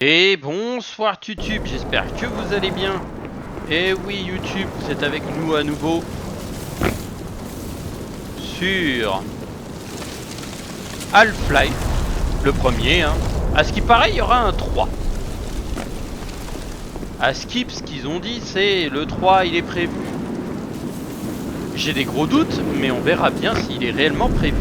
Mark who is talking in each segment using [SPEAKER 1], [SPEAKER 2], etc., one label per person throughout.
[SPEAKER 1] Et bonsoir YouTube, j'espère que vous allez bien. Et oui YouTube, vous êtes avec nous à nouveau sur Half-Life, le premier. À ce qui paraît, il y aura un 3. À Skip, ce qu'ils ont dit, c'est le 3, il est prévu. J'ai des gros doutes, mais on verra bien s'il est réellement prévu.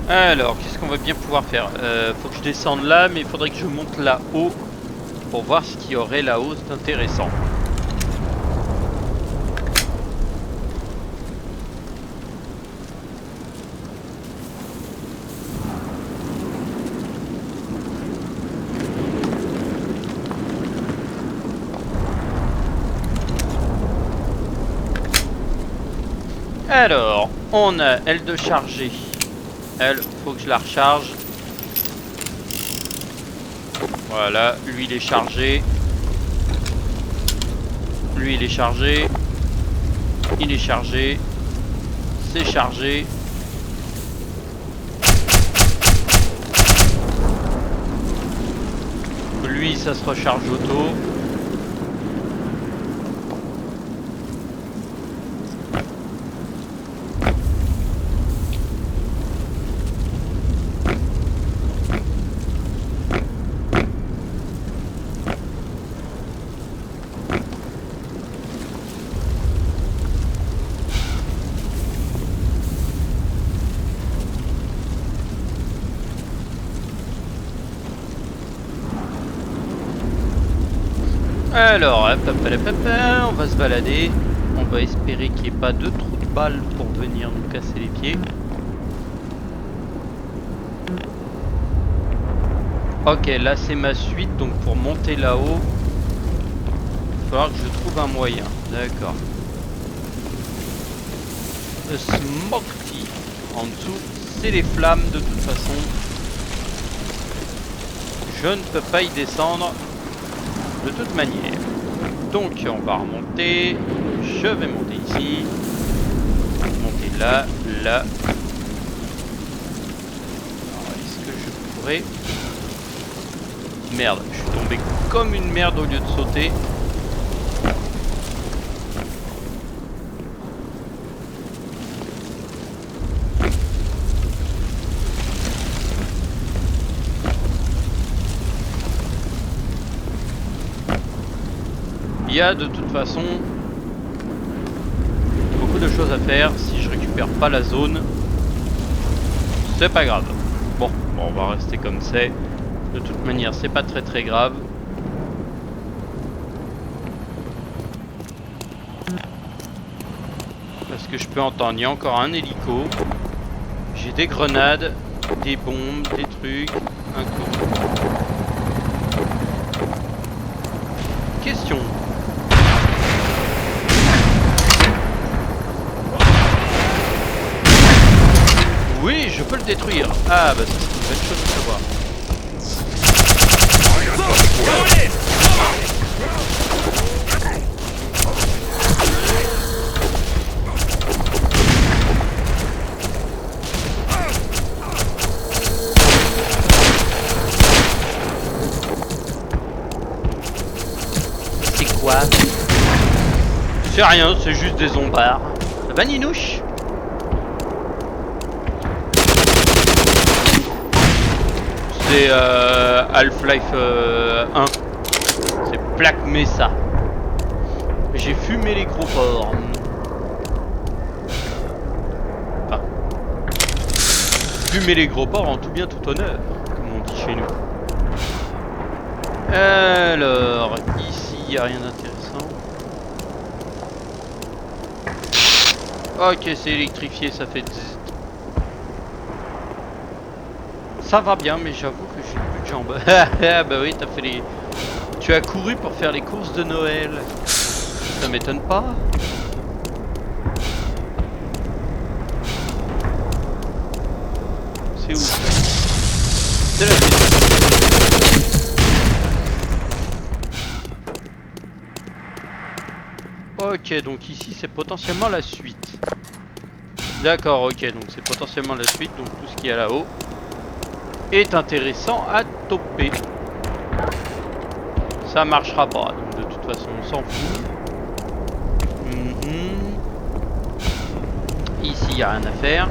[SPEAKER 1] Alors, qu'est-ce qu'on va bien pouvoir faire? Faut que je descende là, mais il faudrait que je monte là-haut pour voir ce qu'il y aurait là-haut d'intéressant. Alors, on a elle de charger. Elle, faut que je la recharge. Voilà, lui il est chargé. Lui il est chargé. Il est chargé. C'est chargé. Lui ça se recharge auto. Alors, on va se balader. On va espérer qu'il n'y ait pas de trous de balles pour venir nous casser les pieds. Ok, là c'est ma suite, donc pour monter là-haut, il va falloir que je trouve un moyen. D'accord. Le Smoky. En dessous, c'est les flammes de toute façon. Je ne peux pas y descendre de toute manière. Donc on va remonter. Je vais monter ici. Monter là, là. Alors est-ce que je pourrais... Merde, je suis tombé comme une merde au lieu de sauter. Il y a de toute façon beaucoup de choses à faire. Si je récupère pas la zone, c'est pas grave. Bon, on va rester comme c'est. De toute manière, c'est pas très grave. Parce que je peux entendre, il y a encore un hélico. J'ai des grenades, des bombes, des trucs, un coup. Question. Oui, je peux le détruire. Ah bah c'est une bonne chose à savoir. C'est quoi? C'est rien, c'est juste des zombards. Ça va Ninouche? C'est Half-Life 1. C'est Black Mesa. J'ai fumé les gros porcs. Enfin, fumer les gros porcs en tout bien tout honneur, comme on dit chez nous. Alors, ici il n'y a rien d'intéressant. Ok, c'est électrifié, ça fait... Ça va bien, mais j'avoue que j'ai plus de jambes. Ah bah oui, t'as fait les... Tu as couru pour faire les courses de Noël. Ça m'étonne pas. C'est où? C'est la ville. Ok, donc ici c'est potentiellement la suite. D'accord, ok, donc c'est potentiellement la suite, donc tout ce qui est là-haut est intéressant à toper. Ça marchera pas, donc de toute façon on s'en fout. Ici il n'y a rien à faire.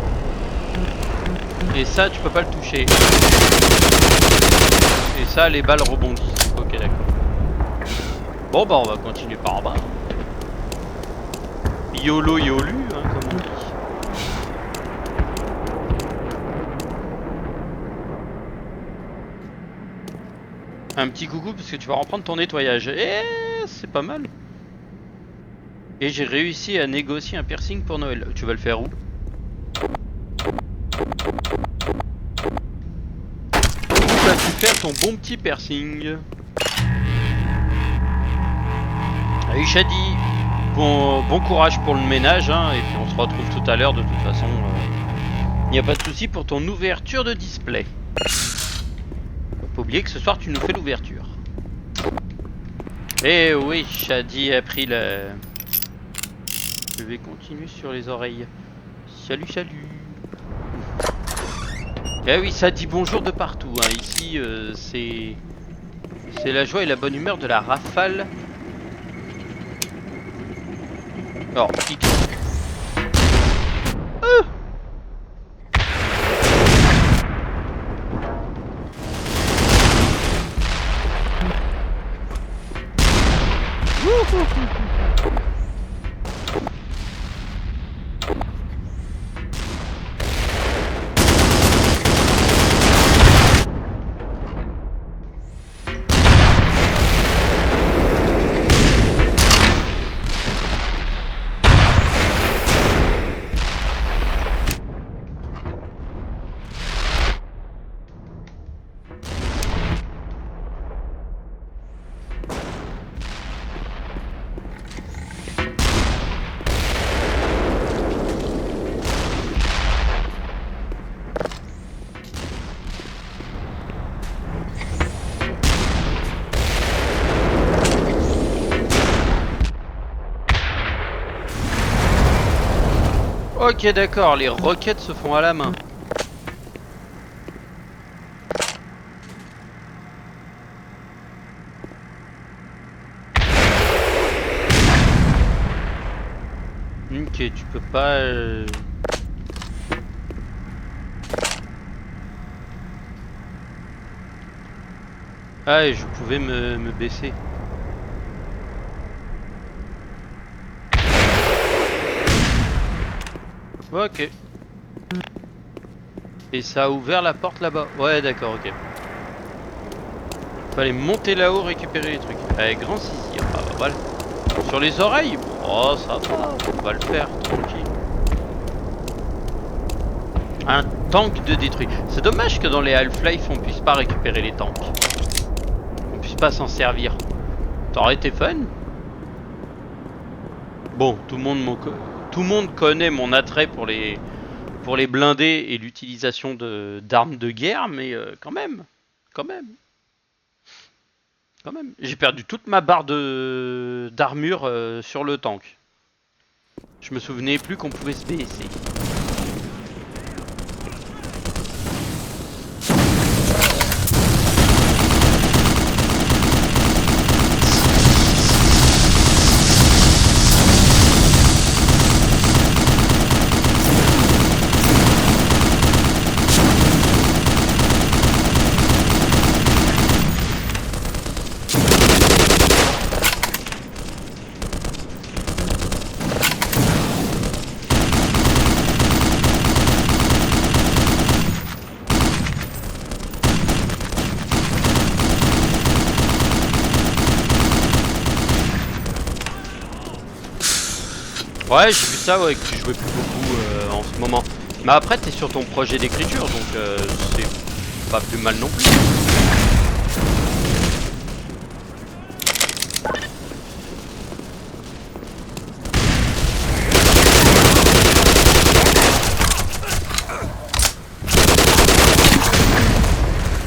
[SPEAKER 1] Et ça tu peux pas le toucher. Et ça les balles rebondissent. Ok, d'accord. Bon bah on va continuer par en bas. YOLO YOLU, hein, comme on dit. Un petit coucou parce que tu vas reprendre ton nettoyage. Et c'est pas mal. Et j'ai réussi à négocier un piercing pour Noël. Tu vas le faire où? Où vas-tu faire ton bon petit piercing? Allez Shadi, bon courage pour le ménage, hein, et puis on se retrouve tout à l'heure de toute façon. Il n'y a pas de souci pour ton ouverture de display. Faut pas oublier que ce soir tu nous fais l'ouverture. Eh oui, Shadi a pris le... Je vais continuer sur les oreilles. Salut, salut. Eh oui, ça dit bonjour de partout, hein. Ici, c'est la joie et la bonne humeur de la rafale. Alors, X. Ok, d'accord, les roquettes se font à la main. Ok, tu peux pas... Ah, et je pouvais me baisser. Ok. Et ça a ouvert la porte là-bas. Ouais, d'accord, ok. Fallait monter là-haut, récupérer les trucs. Avec grand saisir. Ah bah voilà. Sur les oreilles. Oh, ça va. On va le faire, tranquille. Un tank de détruit. C'est dommage que dans les Half-Life, on puisse pas récupérer les tanks. On puisse pas s'en servir. Ça aurait été fun. Bon, tout le monde connaît mon attrait pour les blindés et l'utilisation d'armes de guerre, mais quand même, j'ai perdu toute ma barre d'armure sur le tank. Je me souvenais plus qu'on pouvait se baisser. Ouais, j'ai vu ça, ouais, que tu jouais plus beaucoup en ce moment. Mais après, t'es sur ton projet d'écriture, donc c'est pas plus mal non plus.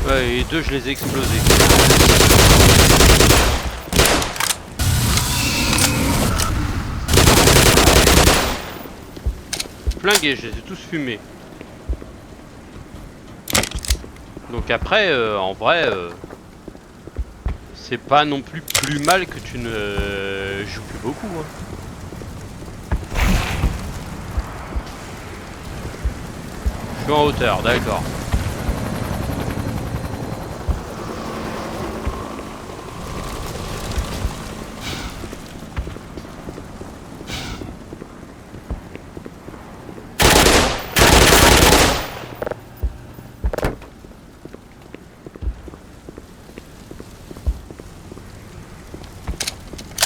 [SPEAKER 1] Ouais, et deux, je les ai explosés. flingués, je les ai tous fumés. Donc après, en vrai, c'est pas non plus mal que tu ne joues plus beaucoup. Hein. Je suis en hauteur, d'accord.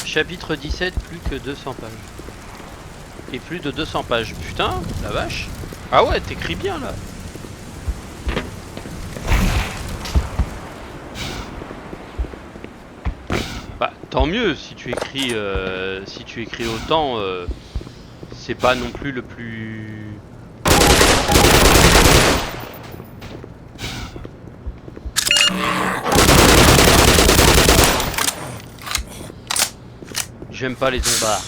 [SPEAKER 1] Chapitre 17, plus que 200 pages. Et plus de 200 pages. Putain, la vache. Ah ouais, t'écris bien là. Bah, tant mieux si tu écris, autant. C'est pas non plus le plus. J'aime pas les zombards.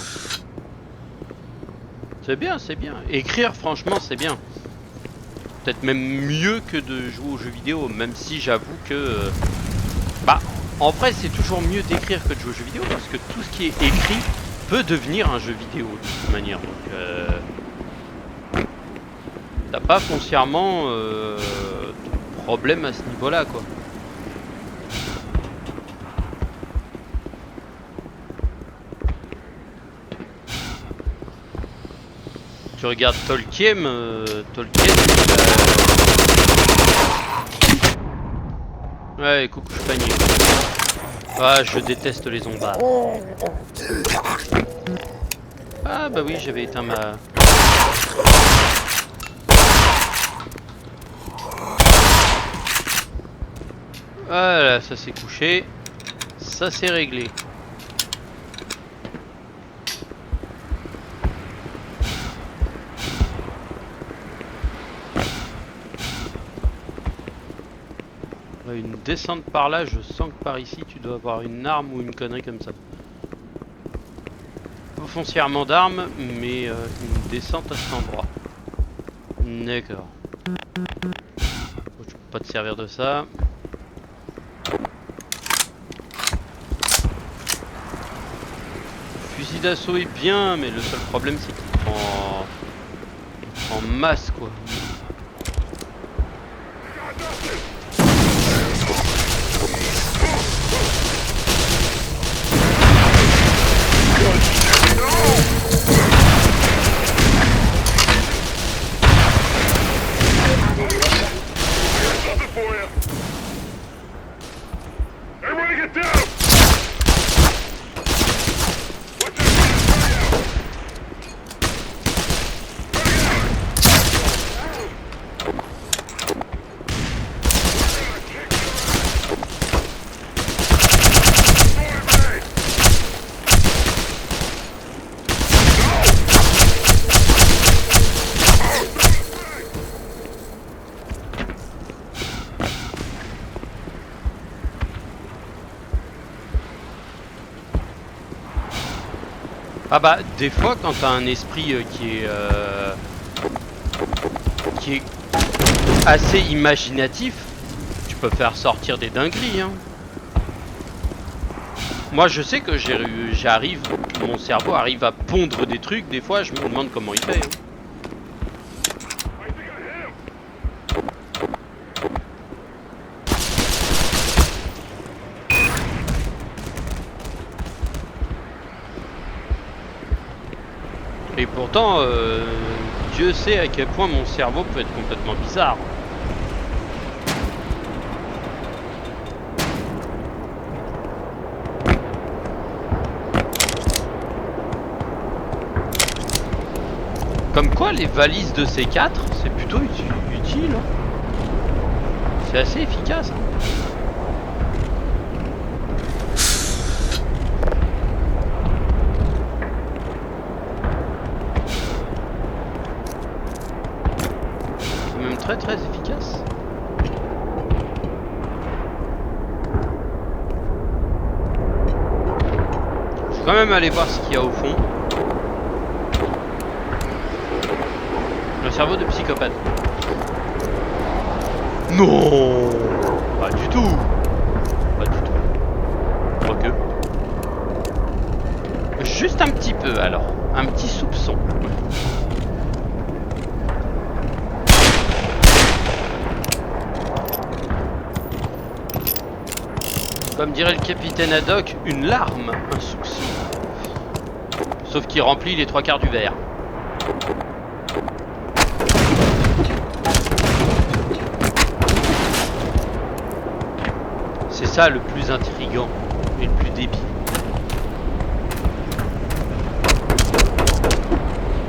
[SPEAKER 1] C'est bien, c'est bien. Écrire, franchement, c'est bien. Peut-être même mieux que de jouer aux jeux vidéo, même si j'avoue que... bah, en vrai, c'est toujours mieux d'écrire que de jouer aux jeux vidéo, parce que tout ce qui est écrit peut devenir un jeu vidéo, de toute manière. Donc, t'as pas foncièrement de problème à ce niveau-là, quoi. Tu regardes Tolkien, ouais, coucou, je panique. Ah, je déteste les zombards. Ah bah oui, j'avais éteint ma... Voilà, ça s'est couché. Ça c'est réglé. Une descente par là, je sens que par ici tu dois avoir une arme ou une connerie comme ça. Pas foncièrement d'armes, mais une descente à cet endroit. D'accord. Je peux pas te servir de ça. Fusil d'assaut est bien, mais le seul problème c'est qu'il prend en masse quoi. Ah bah des fois quand t'as un esprit qui est assez imaginatif, tu peux faire sortir des dingueries hein. Moi je sais que j'arrive, mon cerveau arrive à pondre des trucs, des fois je me demande comment il fait hein. Et pourtant, Dieu sait à quel point mon cerveau peut être complètement bizarre. Comme quoi, les valises de C4, c'est plutôt utile. Hein. C'est assez efficace. Hein. Très efficace. Je vais quand même aller voir ce qu'il y a au fond. Le cerveau de psychopathe. Non, pas du tout. Pas du tout. Quoique. Juste un petit peu alors. Un petit soupçon. Comme dirait le capitaine Haddock, une larme, un soupçon. Sauf qu'il remplit les 3/4 du verre. C'est ça le plus intriguant et le plus débile.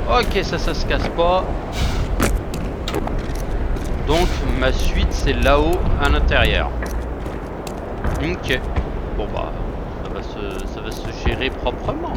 [SPEAKER 1] Ok, ça se casse pas. Donc ma suite c'est là-haut à l'intérieur. Ok. Bon bah ça va se gérer proprement.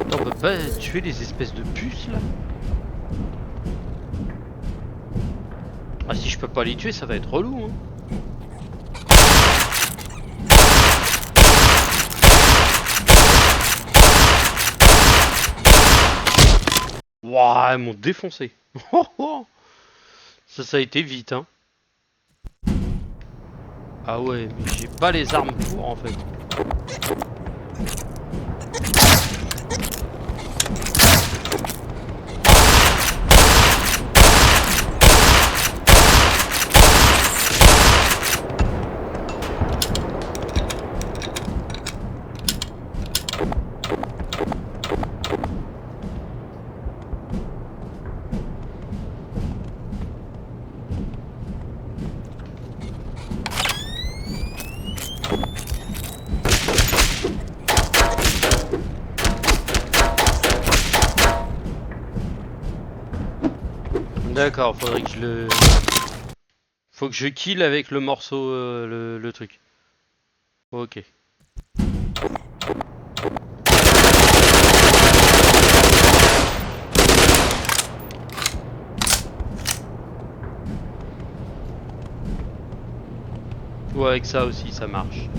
[SPEAKER 1] On peut pas tuer les espèces de puces là? Ah si je peux pas les tuer ça va être relou hein. Wouah, ils m'ont défoncé. Ça a été vite hein. Ah ouais mais j'ai pas les armes pour en fait. D'accord, faudrait que je le... Faut que je kill avec le morceau, le truc. Ok. Ouais, avec ça aussi, ça marche.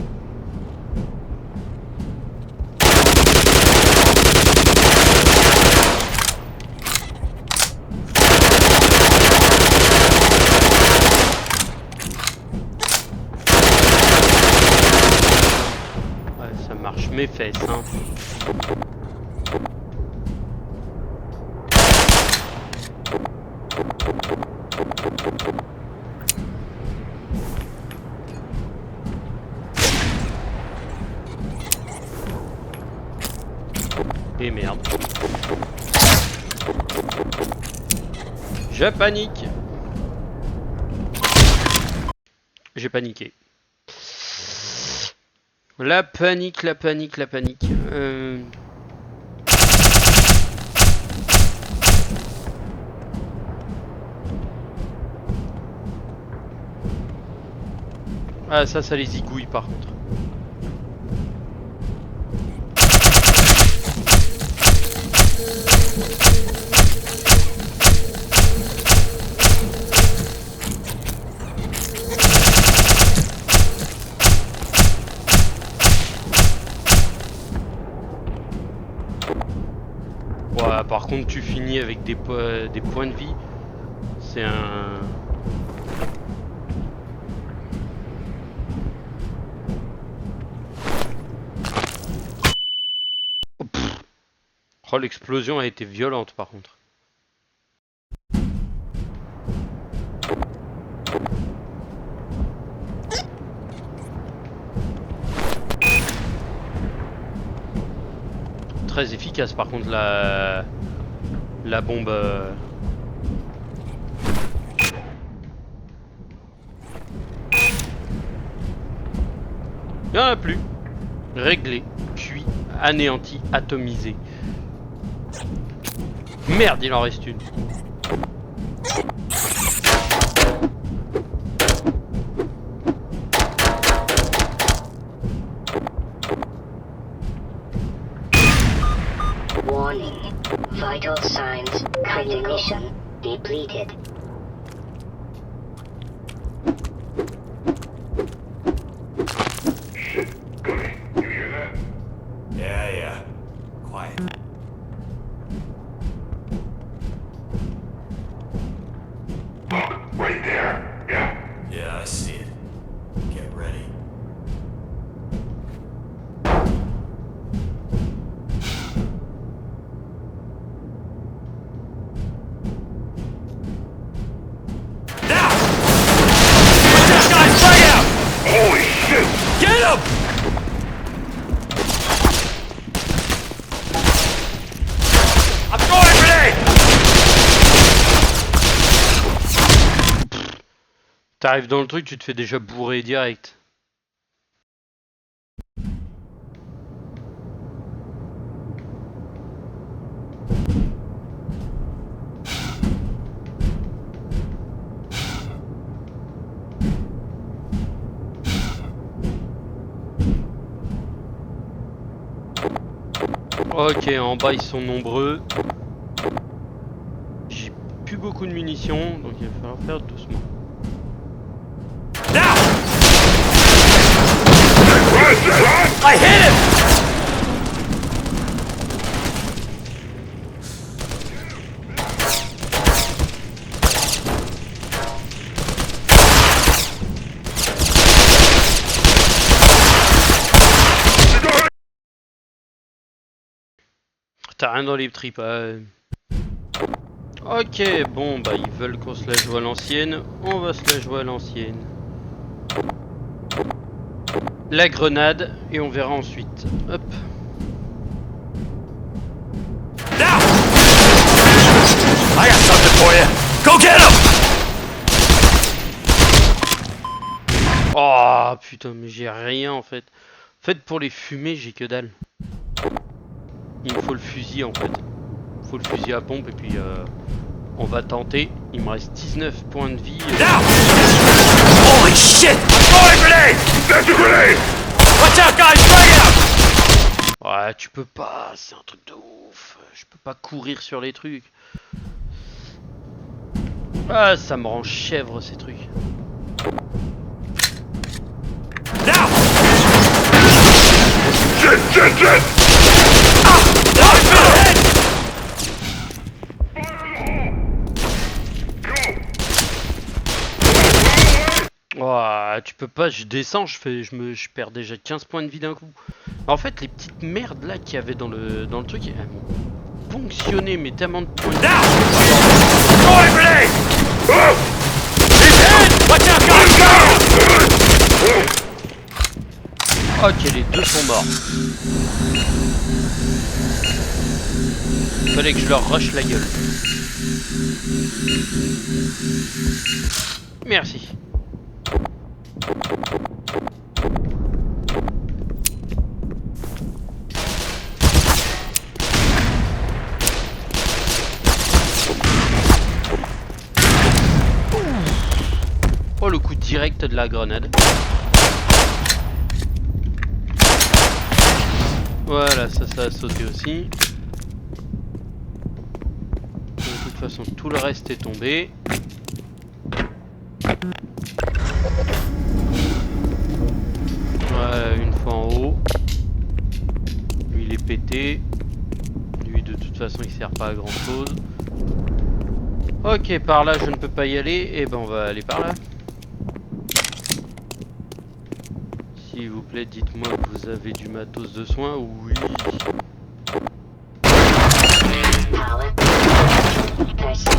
[SPEAKER 1] Ouais, ça marche mes fesses, hein. Et merde. Je panique. J'ai paniqué. La panique, la panique, la panique. Ah ça les zigouille par contre. Ouais, par contre tu finis avec des points de vie. C'est un... Oh, l'explosion a été violente par contre. très efficace par contre la bombe. Il n'y en a plus. Réglé, cuit, anéanti, atomisé. Merde, il en reste une.
[SPEAKER 2] Warning. Vital signs. Cognition depleted.
[SPEAKER 3] Yeah. Quiet.
[SPEAKER 4] Right there. Yeah.
[SPEAKER 3] Yeah, I see it. Get ready. Now! Put this guy's brain out!
[SPEAKER 4] Holy shit!
[SPEAKER 3] Get him! I'm throwing a grenade!
[SPEAKER 1] T'arrives dans le truc, tu te fais déjà bourrer direct. Ok, en bas ils sont nombreux. J'ai plus beaucoup de munitions, donc il va falloir faire doucement.
[SPEAKER 3] Now!
[SPEAKER 4] Run!
[SPEAKER 3] I hit him!
[SPEAKER 1] T'as rien dans les tripes. Ok, bon bah ils veulent qu'on se la joue à l'ancienne. On va se la jouer à l'ancienne. La grenade et on verra ensuite. Hop.
[SPEAKER 3] Now! I got something for you! Go get him!
[SPEAKER 1] Oh putain, mais j'ai rien en fait. En fait, pour les fumées, j'ai que dalle. Il me faut le fusil en fait. Il me faut le fusil à pompe et puis on va tenter. Il me reste 19 points de vie.
[SPEAKER 3] Now! Holy shit! I'm throwing a grenade!
[SPEAKER 4] That's a grenade!
[SPEAKER 3] Watch out, guys! Straight out!
[SPEAKER 1] Ouais, tu peux pas, c'est un truc de ouf. Je peux pas courir sur les trucs. Ah, ça me rend chèvre ces trucs.
[SPEAKER 3] Now!
[SPEAKER 4] Shit!
[SPEAKER 3] Now it's been hit!
[SPEAKER 1] Oh, tu peux pas, je descends, je perds déjà 15 points de vie d'un coup. En fait, les petites merdes là qu'il y avait dans le truc, elles m'ont ponctionné mais tellement de points de vie.
[SPEAKER 3] Now! Throwing a grenade!
[SPEAKER 4] Oh!
[SPEAKER 3] He's hit! Watch out, guys!
[SPEAKER 1] Ok, les deux sont morts. Fallait que je leur rush la gueule. Merci. Oh, le coup direct de la grenade. Voilà, ça a sauté aussi. De toute façon, tout le reste est tombé. Voilà, une fois en haut. Lui, il est pété. Lui, de toute façon, il sert pas à grand chose. Ok, par là, je ne peux pas y aller. Et ben, on va aller par là. S'il vous plaît, dites-moi que vous avez du matos de soins. Oui.
[SPEAKER 2] Power. Person.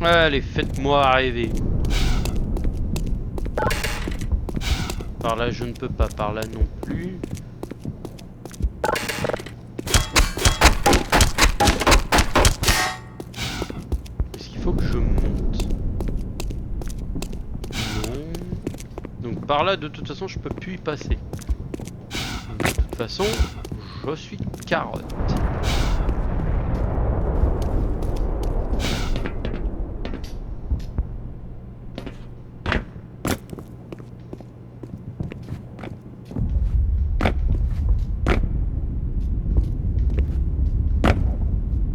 [SPEAKER 1] Allez, faites-moi rêver. Par là je ne peux pas, par là non plus. Est-ce qu'il faut que je monte? Non. Donc par là de toute façon je peux plus y passer. De toute façon je suis carotte.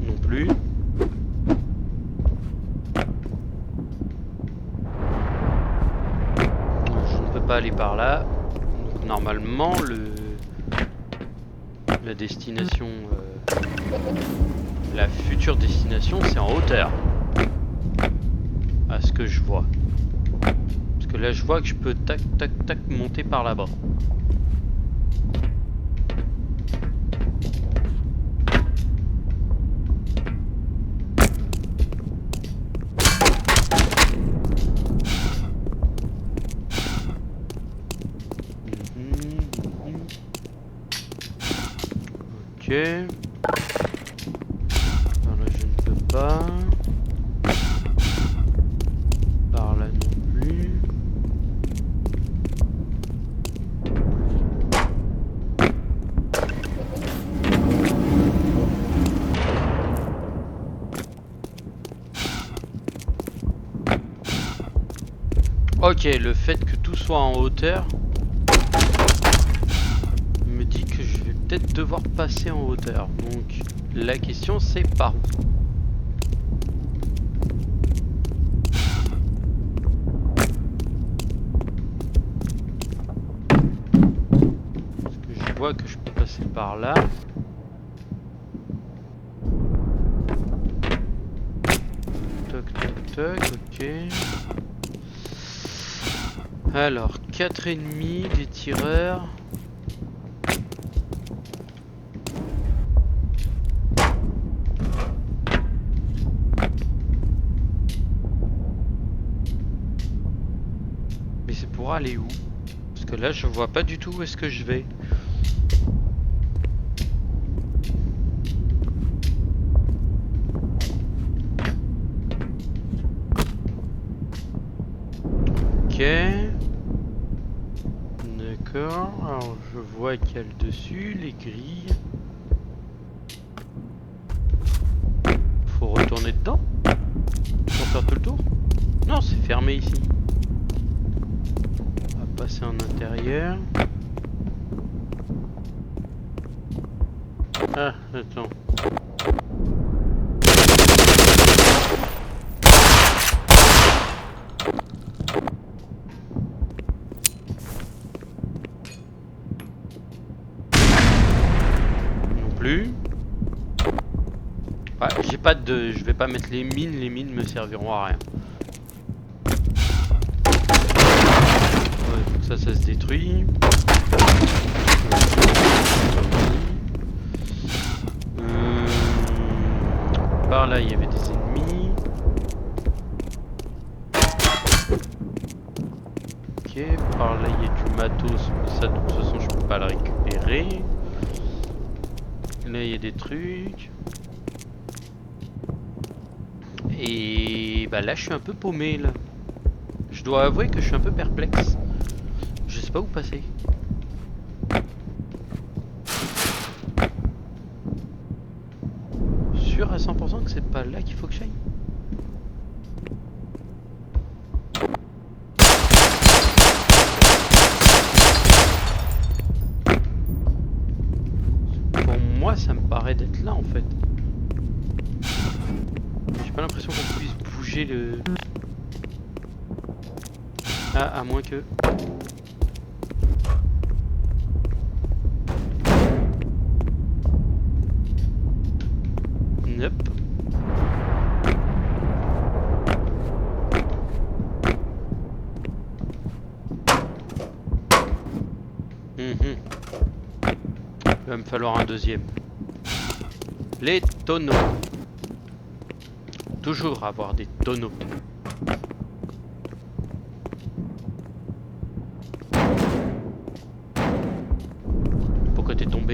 [SPEAKER 1] Non plus. Je ne peux pas aller par là. Donc normalement la destination, la future destination, c'est en hauteur. À ce que je vois. Parce que là, je vois que je peux tac, tac, tac monter par là-bas. Ok. Par là je ne peux pas. Par là non plus. Ok, le fait que tout soit en hauteur me dit que je vais peut-être devoir passer en hauteur. Donc la question c'est par où? Parce que je vois que je peux passer par là. Toc toc toc, ok. Alors 4 ennemis, des tireurs. Mais c'est pour aller où? Parce que là je vois pas du tout où est-ce que je vais. Ok. D'accord. Alors je vois qu'il y a le dessus, les grilles. Faut retourner dedans pour faire tout le tour? Non, c'est fermé ici. On va passer en intérieur. Ah, attends. Non plus. Ouais, j'ai pas de... Je vais pas mettre les mines me serviront à rien. Ouais, donc ça se détruit. Par là il y avait des ennemis. Ok, par là il y a du matos, mais ça de toute façon je peux pas le récupérer. Là il y a des trucs. Et bah là je suis un peu paumé là. Je dois avouer que je suis un peu perplexe. Je sais pas où passer. Sûr à 100% que c'est pas là qu'il faut que j'aille. Pour moi ça me paraît d'être là en fait. J'ai pas l'impression qu'on puisse bouger le... Ah, à moins que... Nope. Il va me falloir un deuxième. Les tonneaux. Toujours avoir des tonneaux.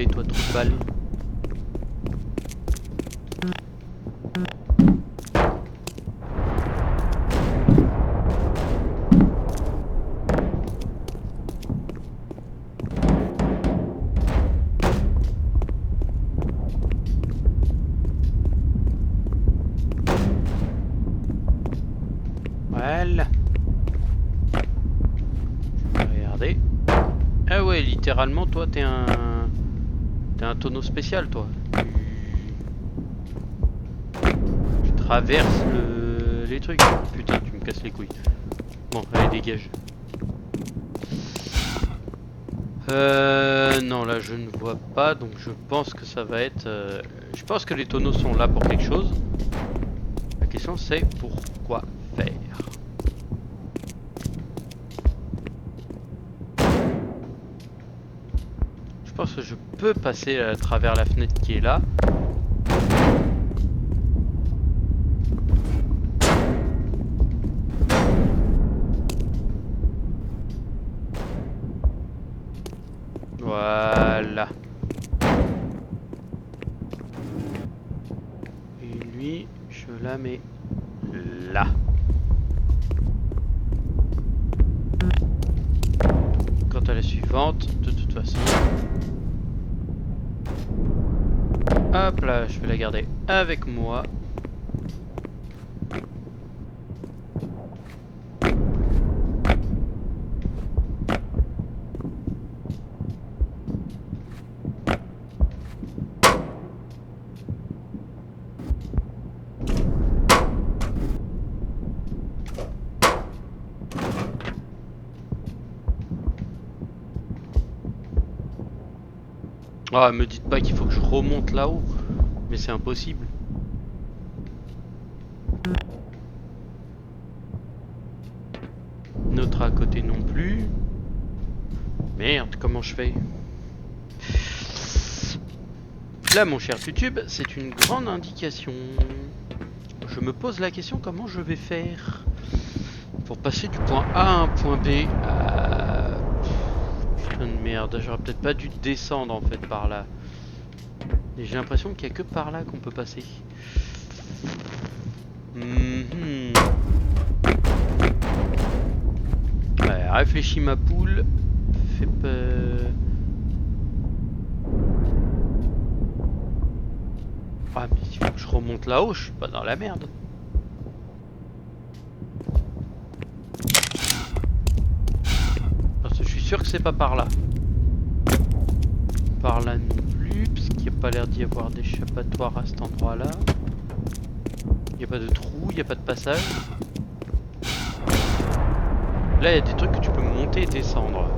[SPEAKER 1] tomber, toi, trou de balle? Voilà. Regardez. Ah ouais, littéralement, toi, t'es un tonneau spécial, toi. Tu traverses les trucs. Putain, tu me casses les couilles. Bon, allez, dégage. Non, là, je ne vois pas, donc je pense que ça va être... je pense que les tonneaux sont là pour quelque chose. La question, c'est pourquoi faire? Je pense que je peux passer à travers la fenêtre qui est là. Voilà. Et lui, je la mets là. Quant à la suivante, de toute façon... Hop là, je vais la garder avec moi. Ah, me dites pas qu'il faut que je remonte là-haut, mais c'est impossible. Notre à côté non plus. Merde, comment je fais? Là, mon cher YouTube, c'est une grande indication. Je me pose la question comment je vais faire pour passer du point A à un point B. Putain de merde, j'aurais peut-être pas dû descendre en fait par là. Et j'ai l'impression qu'il n'y a que par là qu'on peut passer. Ouais, réfléchis ma poule. Fais peur. Ah mais il faut que je remonte là-haut, je suis pas dans la merde. Parce que je suis sûr que c'est pas par là. Par là non plus, parce qu'il n'y a pas l'air d'y avoir d'échappatoire à cet endroit-là. Il n'y a pas de trou, il n'y a pas de passage. Là, il y a des trucs que tu peux monter et descendre.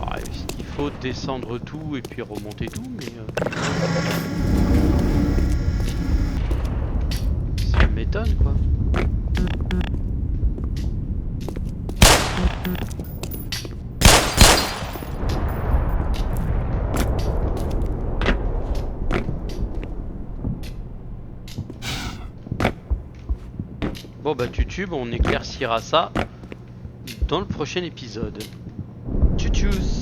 [SPEAKER 1] Alors, est-ce qu'il faut descendre tout et puis remonter tout, mais... ça m'étonne, quoi. Bon bah YouTube, on éclaircira ça dans le prochain épisode. Tchou tchous.